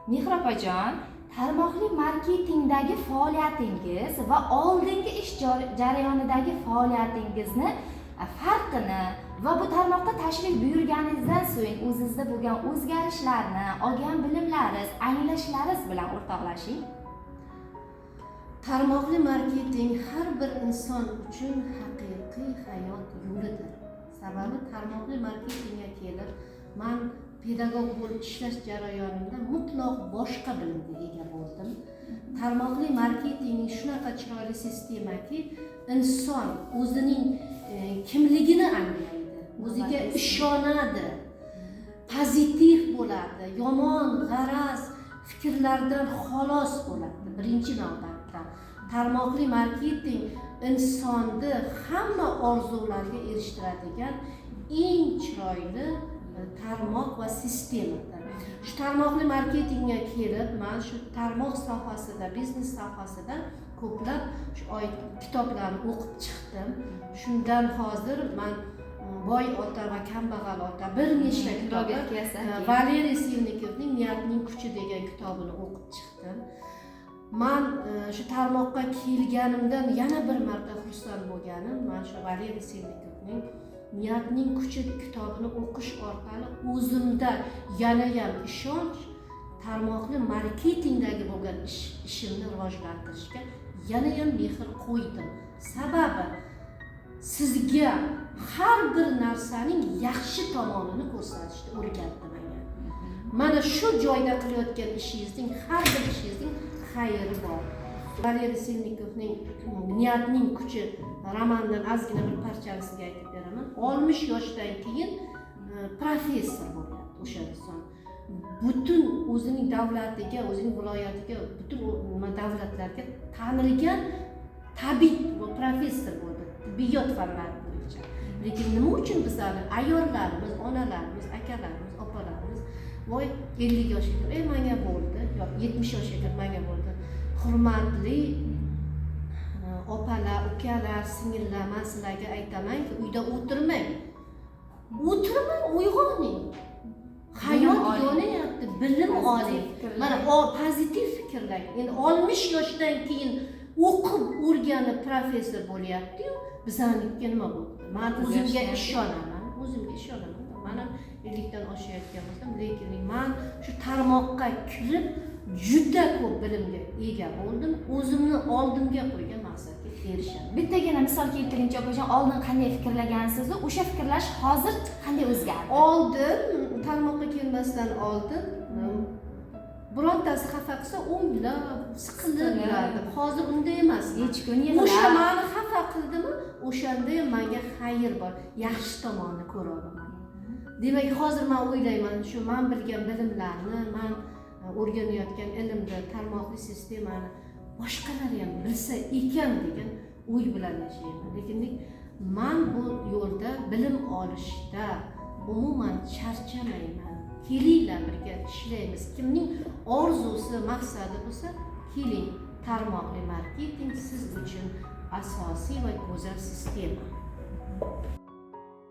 Mehr opajon, tarmoqli marketingdagi faoliyatingiz va oldingi ish jarayonidagi faoliyatingizni farqini va bu tarmoqqa tashrif buyurganingizdan so'ng o'zingizda bo'lgan o'zgarishlarni, olgan bilimlaringiz, anglashlaringiz bilan o'rtoqlashing. Tarmoqli marketing har bir inson uchun haqiqiy hayot yo'lidir. Sababi tarmoqli marketingga kelib, men pedagog bo'lib ishlash jarayonida mutlaq boshqa bilimga ega bo'ldim. Tarmoqli marketingning shunaqa chiroyli sistemaki, inson o'zining kimligini anglaydi, o'ziga ishonadi, pozitiv bo'ladi, yomon g'araz fikrlardan xalos bo'ladi. Birinchi navbatda tarmoqli marketing insonni hamma orzularga erishtiradigan eng chiroyli tarmoq va sistemadir. Shu tarmoqli marketingga kelib, men shu tarmoq sohasida, biznes sohasida ko'plab shu kitoblarni o'qib chiqdim. Shundan hozir men Boy ota va kambag'al ota bir nechta kitoblar, Valeriy Silnikovning Niyatning kuchi degan kitobini o'qib chiqdim. Men shu tarmoqqa kelganimdan yana bir marta xursand bo'lganim, men shu Valeriy Silnikovning Niyatning kuchi kitobini o'qish orqali o'zimda yana ham ishonch, tarmoqli marketingdagi bo'lgan ishimni rivojlantirishga yana ham mehr qo'ydim. Sababi sizga har bir narsaning yaxshi tomonini ko'rsatishni o'rgatdi menga. Mana shu joyda qilayotgan ishingizning har bir ishingizning xayri bor. Valeriy Silnikovning Niyatning kuchi romandan ozgina bir parchani sizga aytib beraman. 60 yoshdan keyin professor bo'lyapti o'sha inson. Butun o'zining davlatiga, o'zining viloyatiga, butun davlatlarga tanilgan tabib va professor bo'ldi. Tibbiyot fanlari bo'yicha. Lekin nima uchun bizlar ayollarimiz, onalarimiz, akalarimiz, opalarimiz voy 50 yoshga kirib, menga bo'ldi, yo'q 70 yoshga kirib menga bo'ldi. Hurmatli opalar, ukalar, singillar, men sizlarga aytamanki, uyda o'tirmang. O'tirmang, uyg'oning. Hayot yonayapti, bilim oling. Mana pozitiv fikrlang. Endi 60 yoshdan keyin o'qib, o'rganib professor bo'lyapti-yu, bizlarniki nima bo'ldi? Men o'zimga ishonaman, Mana 50 dan oshayotgan bo'lsam, lekin men shu tarmoqqa kirib juda ko'p bilimga ega bo'ldim. O'zimni oldimga qo'ygan maqsadga erishaman. Bittagina misol keltiringchi opajon, oldin qanday fikrlagansiz, o'sha fikrlash hozir qanday o'zgardi? Oldin tarmoqqa kelmasdan oldin birontasi xafa qilsa o'ylab, siqilib yurardim. Hozir unday emas. Hech kun yig'lab. O'sha meni xafa qildimi, o'shanda ham menga xayr bor, yaxshi tomonini ko'ra olaman. Demak, hozir men o'ylayman, shu men bilgan bilimlarni, men o'rganayotgan ilmni, tarmoqli sistemani boshqalar ham bilsa ekan degan o'y bilan yashayman. Lekin men bu yo'lda bilim olishda umuman charchamayman. Kelinglar birga ishlaymiz. Kimning orzusi, maqsadi bo'lsa, keling. Tarmoqli marketing siz uchun asosiy va go'zal sistema.